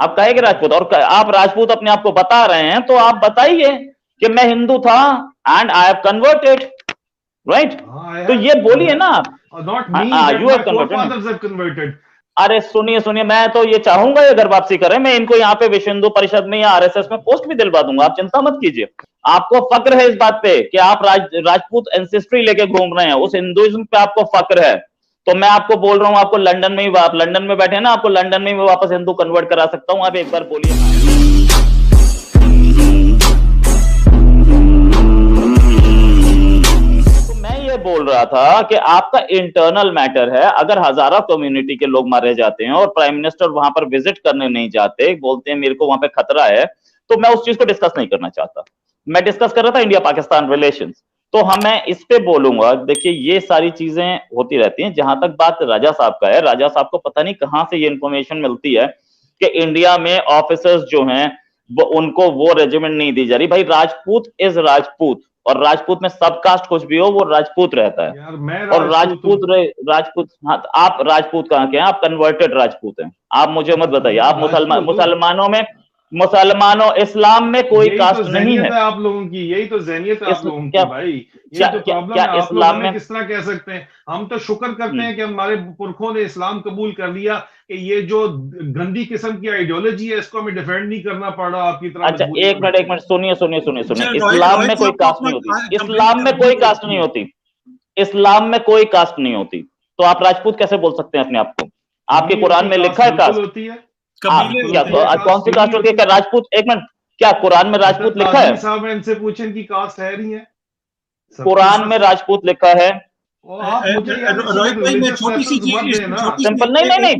आप कहेंगे राजपूत, और आप राजपूत अपने आप को बता रहे हैं, तो आप बताइए कि मैं हिंदू था and I have converted, right? तो ये बोलिए ना आप। Not me, you have converted. अरे सुनिए सुनिए, मैं तो ये चाहूंगा ये घर वापसी करें, मैं इनको यहाँ पे विश्व हिंदू परिषद में या आरएसएस में पोस्ट भी दिलवा दूंगा, आप चिंता मत कीजिए। आपको फक्र है इस बात पे कि आप राजपूत एंसेस्ट्री लेके घूम रहे हैं, उस हिंदुइज्म पे आपको फक्र है। तो मैं आपको बोल रहा हूँ, आपको लंदन में ही, आप लंदन में बैठे हैं ना, आपको लंदन में ही वापस हिंदू कन्वर्ट करा सकता हूँ, आप एक बार बोलिए। बोल रहा था कि आपका इंटरनल मैटर है, अगर हजारा कम्युनिटी के लोग मारे जाते हैं और प्राइम मिनिस्टर वहां पर विजिट करने नहीं जाते, बोलते हैं मेरे को वहां पे खतरा है, तो मैं उस चीज को डिस्कस नहीं करना चाहता। मैं डिस्कस कर रहा था इंडिया पाकिस्तान रिलेशंस। तो मैं इस पे बोलूंगा, देखिए ये सारी चीजें होती रहती हैं। जहां तक बात राजा साहब का है, राजा साहब को पता नहीं कहां से ये इंफॉर्मेशन मिलती है कि इंडिया में ऑफिसर्स जो हैं उनको वो रेजिमेंट नहीं दी जा रही। भाई राजपूत इज राजपूत, और राजपूत में सब कास्ट कुछ भी हो, वो राजपूत रहता है। यार मैं और राजपूत हाँ, आप राजपूत कहाँ के हैं? आप कन्वर्टेड राजपूत हैं। आप मुझे मत बताइए, आप मुसलमानों इस्लाम में कोई कास्ट नहीं है। आप लोगों की यही तो ज़हनियत है आप लोगों की भाई, ये तो प्रॉब्लम है। आप लोग हमें किस तरह कह सकते हैं? हम तो शुक्र करते हैं कि हमारे पुरखों ने इस्लाम कबूल कर लिया, कि ये जो गंदी किस्म की आइडियोलॉजी है इसको हमें डिफेंड नहीं करना पड़ रहा आपकी तरह। अच्छा एक मिनट सुनिए सुनिए सुनिए सुनिए, इस्लाम में कोई कास्ट नहीं होती, इस्लाम में कोई कास्ट नहीं होती, इस्लाम में कोई कास्ट नहीं होती। तो आप राजपूत कैसे बोल सकते हैं अपने आप को? आपके कुरान में लिखा है कास्ट होती है? क्या कौन सी कास्ट होती है? क्या राजपूत, एक मिनट, क्या कुरान में राजपूत लिखा है? साहब इनसे पूछें कि कास्ट है नहीं है? कुरान में राजपूत लिखा है? रोहित भाई मैं छोटी सी चीज, सिंपल नहीं भाई,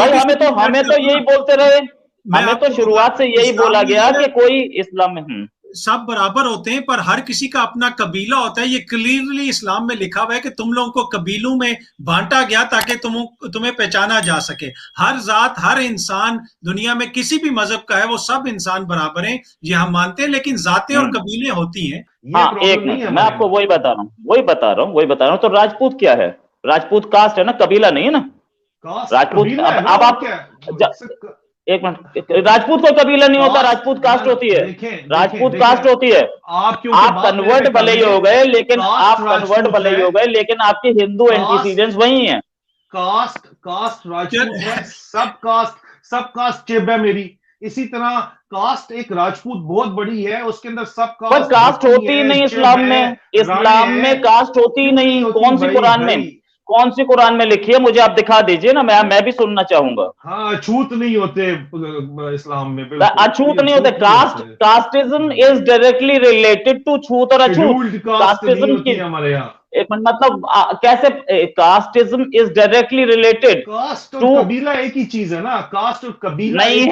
हमें तो यही बोलते रहे, हमें तो शुरुआत से यही बोला गया कि कोई इस्लाम में सब बराबर होते हैं, पर हर किसी का अपना कबीला होता है। ये क्लियरली इस्लाम में लिखा हुआ है कि तुम लोगों को कबीलों में बांटा गया ताकि तुम्हें पहचाना जा सके। हर जात, हर इंसान दुनिया में किसी भी मजहब का है, वो सब इंसान बराबर हैं, ये हम मानते हैं, लेकिन जातें और कबीले होती हैं। हाँ एक मिनट, मैं आपको वही बता रहा हूँ। तो राजपूत क्या है? राजपूत कास्ट है ना, कबीला नहीं है ना। राजपूत अब आप एक मिनट, राजपूत कोई कबीला नहीं होता, राजपूत कास्ट होती है, राजपूत कास्ट होती है। आप कन्वर्ट भले ही हो गए, लेकिन आपके हिंदू एंटीसीडेंट्स वही हैं। कास्ट राजपूत है, सब कास्ट चिब है मेरी। इसी तरह कास्ट एक राजपूत बहुत बड़ी है, उसके अंदर सब कास्ट होती ही नहीं इस्लाम में। इस्लाम में कास्ट होती ही नहीं। कौन सी कुरान में लिखी है? मुझे आप दिखा दीजिए ना, मैं भी सुनना चाहूंगा। हाँ, अछूत नहीं होते इस्लाम में, अछूत नहीं होते। Casteism is directly related to छूत और अछूत। कास्टिज्म की हमारे यहाँ एक मिनट, मतलब कैसे? Casteism is directly related to कबीला, एक ही चीज है ना, कास्ट और कबीला नहीं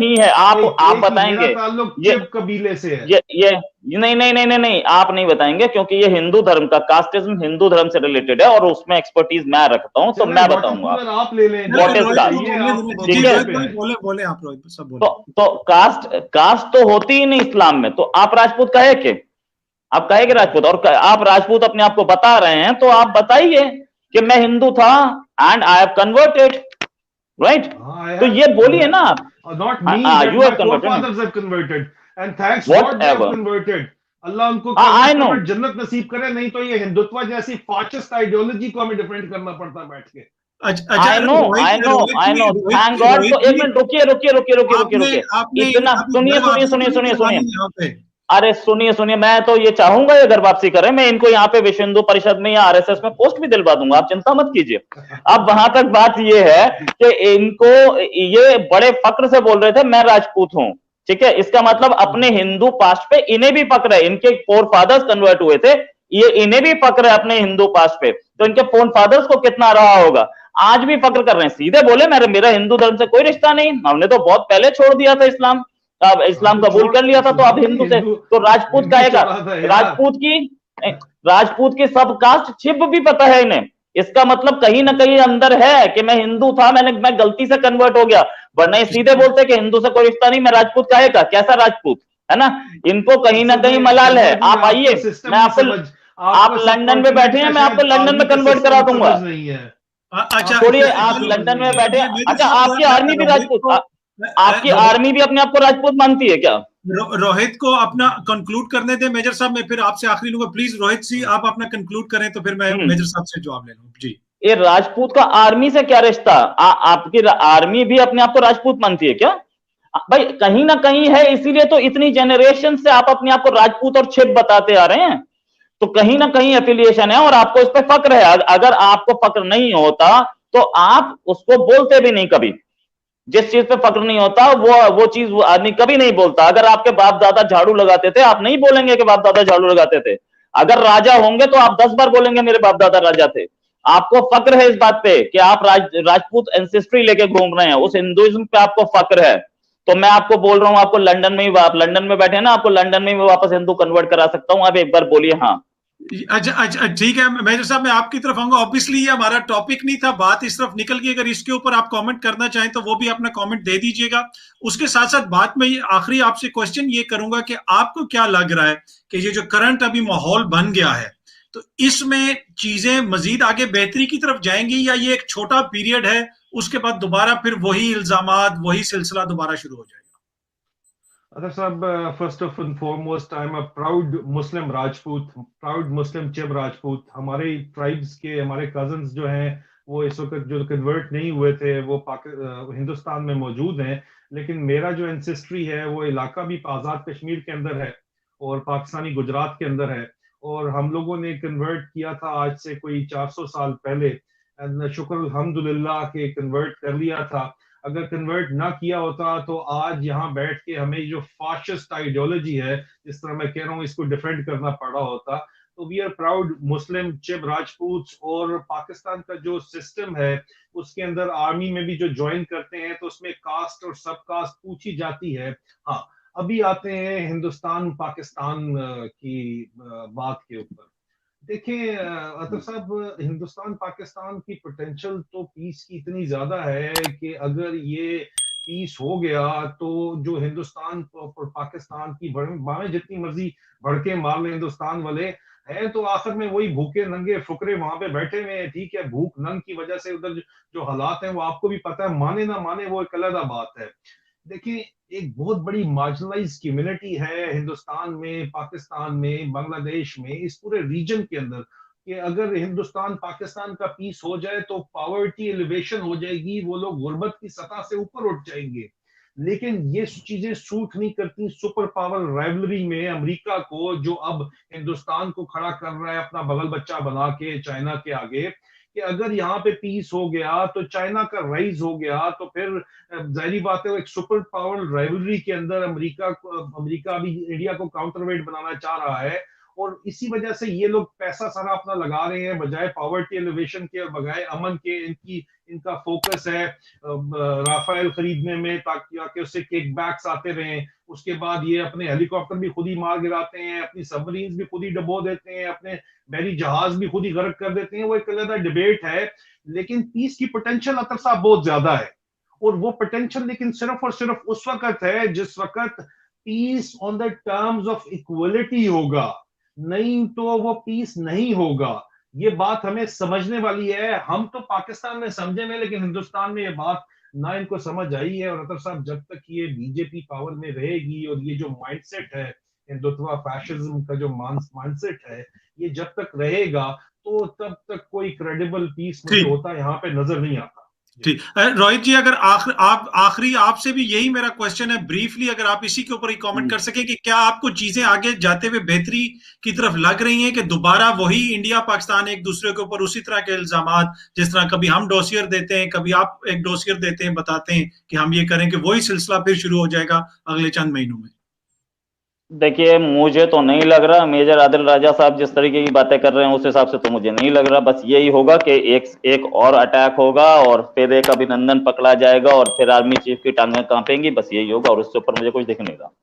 है। आप बताएंगे ये कबीले से है? ये नहीं, आप नहीं बताएंगे, क्योंकि ये हिंदू धर्म का, कास्टिज्म हिंदू धर्म से रिलेटेड है और उसमें एक्सपर्टीज मैं रखता हूं, तो मैं बताऊंगा। आप ले लें, बोले आप रोहित सब बोले। तो कास्ट तो होती ही नहीं इस्लाम में, तो आप राजपूत कहे के? आप कहेंगे राजपूत, और आप राजपूत अपने आप को बता रहे हैं, तो आप बताइए कि मैं हिंदू था and I have converted, right? तो ये बोलिए ना आप। Not me, you have converted and thanks God they have converted. Allah उनको जन्नत नसीब करे, नहीं तो ये हिंदुत्व जैसी फाशिस्ट आइडियोलॉजी को हमें डिफेंड करना पड़ता बैठ के। I know, thank God। तो एक मिनट रुकिए, इतना सुनिए। अरे सुनिए, मैं तो ये चाहूंगा ये घर वापसी करें, मैं इनको यहाँ पे विश्व हिंदू परिषद में या आरएसएस में पोस्ट भी दिलवा दूंगा, आप चिंता मत कीजिए। अब वहां तक बात ये है कि इनको, ये बड़े फक्र से बोल रहे थे मैं राजपूत हूँ, ठीक है? इसका मतलब अपने हिंदू पास्ट पे इन्हें भी फक्र है, इनके फोर फादर्स कन्वर्ट हुए थे, ये इन्हें भी फक्र है अपने हिंदू पास्ट पे, तो इनके फोर फादर्स को कितना रहा होगा। आज भी फक्र कर रहे हैं, सीधे बोले मेरा हिंदू धर्म से कोई रिश्ता नहीं, हमने तो बहुत पहले छोड़ दिया था इस्लाम, अब इस्लाम कबूल कर लिया था, तो अब हिंदू से तो राजपूत कहेगा। राजपूत की सब कास्ट छिप भी पता है इन्हें, इसका मतलब कहीं ना कहीं अंदर है कि मैं हिंदू था, मैं गलती से कन्वर्ट हो गया, वरना सीधे बोलते कि हिंदू से कोई रिश्ता नहीं, मैं राजपूत कहेगा, कैसा राजपूत है ना? इनको कहीं ना कहीं मलाल है। आप आइए, मैं आपको, आप लंदन में बैठे हैं, मैं आपको लंदन में कन्वर्ट करा दूंगा। अच्छा छोड़िए, आप लंदन में बैठे, अच्छा आपकी आर्मी भी राजपूत, आपकी आर्मी भी अपने आप को राजपूत मानती है क्या? रोहित को अपना कंक्लूड करने दे मेजर साहब, मैं फिर आपसे आखिरी लूंगा। प्लीज रोहित जी आप अपना कंक्लूड करें तो फिर मैं मेजर साहब से जवाब ले लूं जी। ये राजपूत का आर्मी से क्या रिश्ता? आपकी आर्मी भी अपने आप को राजपूत मानती है क्या? भाई कहीं ना कहीं है, इसीलिए तो इतनी जनरेशन से आप अपने आप को राजपूत और छिप बताते आ रहे हैं, तो कहीं ना कहीं एफिलिएशन है और आपको इस पर फक्र है। अगर आपको फक्र नहीं होता तो आप उसको बोलते भी नहीं कभी। जिस चीज पे फक्र नहीं होता वो चीज वो आदमी कभी नहीं बोलता। अगर आपके बाप दादा झाड़ू लगाते थे, आप नहीं बोलेंगे कि बाप दादा झाड़ू लगाते थे। अगर राजा होंगे तो आप 10 बार बोलेंगे मेरे बाप दादा राजा थे। आपको फक्र है इस बात पे कि आप राजपूत एंसेस्ट्री लेके घूम रहे हैं, उस हिंदुइज्म पे आपको फक्र है। तो मैं आपको बोल रहा हूं, आपको लंदन में ही, आप लंदन में बैठे ना, आपको लंदन में ही वापस हिंदू कन्वर्ट करा सकता हूं। आप एक बार बोलिए हाँ। अच्छा ठीक है मेजर साहब, मैं आपकी तरफ आऊंगा। ऑब्वियसली ये हमारा टॉपिक नहीं था, बात इस तरफ निकल गई। अगर इसके ऊपर आप कमेंट करना चाहें तो वो भी अपना कमेंट दे दीजिएगा। उसके साथ साथ बात में आखिरी आपसे क्वेश्चन ये करूंगा कि आपको क्या लग रहा है कि ये जो करंट अभी माहौल बन गया है, तो इसमें चीजें मजीद आगे बेहतरी की तरफ जाएंगी या ये एक छोटा पीरियड है, उसके बाद दोबारा फिर वही इल्जामात वही सिलसिला दोबारा शुरू हो जाएगा? अदर साहब, first of and foremost I am a proud Muslim Rajput, proud Muslim Chib Rajput. हमारे ट्राइब्स के हमारे कजन्स जो हैं वो इस वक्त जो कन्वर्ट नहीं हुए थे वो हिंदुस्तान में मौजूद हैं, लेकिन मेरा जो एंसेस्ट्री है वो इलाका भी आज़ाद कश्मीर के अंदर है और पाकिस्तानी गुजरात के अंदर है। और हम लोगों ने कन्वर्ट किया था आज से कोई 400 साल पहले। शुक्र अल्हम्दुलिल्लाह के कन्वर्ट कर लिया था। अगर कन्वर्ट ना किया होता तो आज यहाँ बैठ के हमें जो फाशिस्ट आइडियोलॉजी है, जिस तरह मैं कह रहा हूँ, इसको डिफेंड करना पड़ा होता। तो we are proud Muslim Chib Rajput. और पाकिस्तान का जो सिस्टम है उसके अंदर आर्मी में भी जो ज्वाइन करते हैं तो उसमें कास्ट और सब कास्ट पूछी जाती है। हाँ, अभी आते हैं हिंदुस्तान पाकिस्तान की बात के ऊपर। देखिए अतर साहब, हिंदुस्तान पाकिस्तान की पोटेंशियल तो पीस की इतनी ज्यादा है कि अगर ये पीस हो गया तो जो हिंदुस्तान और पाकिस्तान की बामें जितनी मर्जी भड़के मार ले हिंदुस्तान वाले हैं, तो आखिर में वही भूखे नंगे फुकरे वहां पे बैठे हुए हैं। ठीक है, भूख नंग की वजह से उधर जो हालात हैं वो आपको भी पता है, माने ना माने वो एक अलग बात है। देखिए, एक बहुत बड़ी मार्जिनलाइज कम्युनिटी है हिंदुस्तान में, पाकिस्तान में, बांग्लादेश में, इस पूरे रीजन के अंदर, कि अगर हिंदुस्तान पाकिस्तान का पीस हो जाए तो पावर्टी एलिवेशन हो जाएगी, वो लोग गुर्बत की सतह से ऊपर उठ जाएंगे। लेकिन ये चीजें सूट नहीं करती सुपर पावर राइवलरी में अमेरिका को, जो अब हिंदुस्तान को खड़ा कर रहा है अपना बगल बच्चा बना के चाइना के आगे, कि अगर यहाँ पे पीस हो गया तो चाइना का राइज हो गया तो फिर जाहिर बात है एक सुपर पावर राइवलरी के अंदर अमेरिका अभी इंडिया को काउंटरवेट बनाना चाह रहा है। और इसी वजह से ये लोग पैसा सारा अपना लगा रहे हैं, बजाय पावर्टी एलिवेशन के और बजाय अमन के। इनका फोकस है राफेल खरीदने में ताकि उससे किक बैक्स आते रहें। उसके बाद ये अपने हेलीकॉप्टर भी खुद ही मार गिराते हैं, अपनी सबमरीन भी खुद ही डबो देते हैं, अपने बहरी जहाज भी खुद ही गर्क कर देते हैं। वो एक अलग डिबेट है, लेकिन पीस की पोटेंशियल अतर साहब बहुत ज्यादा है। और वो पोटेंशियल लेकिन सिर्फ और सिर्फ उस वक्त है जिस वक्त peace on the terms of equality होगा, नहीं तो वो पीस नहीं होगा। ये बात हमें समझने वाली है। हम तो पाकिस्तान में समझे में, लेकिन हिंदुस्तान में ये बात ना इनको समझ आई है। और अतर साहब, जब तक ये बीजेपी पावर में रहेगी और ये जो माइंडसेट है हिंदुत्व फैशिज्म का जो माइंडसेट है, ये जब तक रहेगा तो तब तक कोई क्रेडिबल पीस होता यहाँ पे नजर नहीं आता। ठीक, रोहित जी, अगर आखिरी आपसे भी यही मेरा क्वेश्चन है, ब्रीफली अगर आप इसी के ऊपर ही कमेंट कर सके कि क्या आपको चीजें आगे जाते हुए बेहतरी की तरफ लग रही हैं कि दोबारा वही इंडिया पाकिस्तान एक दूसरे के ऊपर उसी तरह के इल्जामात, जिस तरह कभी हम डोसियर देते हैं कभी आप एक डोसियर देते हैं, बताते हैं कि हम ये करें, कि वही सिलसिला फिर शुरू हो जाएगा अगले चंद महीनों में? देखिए, मुझे तो नहीं लग रहा। मेजर आदिल राजा साहब जिस तरीके की बातें कर रहे हैं उस हिसाब से तो मुझे नहीं लग रहा। बस यही होगा कि एक और अटैक होगा और फिर एक अभिनंदन पकड़ा जाएगा और फिर आर्मी चीफ की टांगें कांपेंगी, बस यही होगा और उससे ऊपर मुझे कुछ दिख नहीं रहा।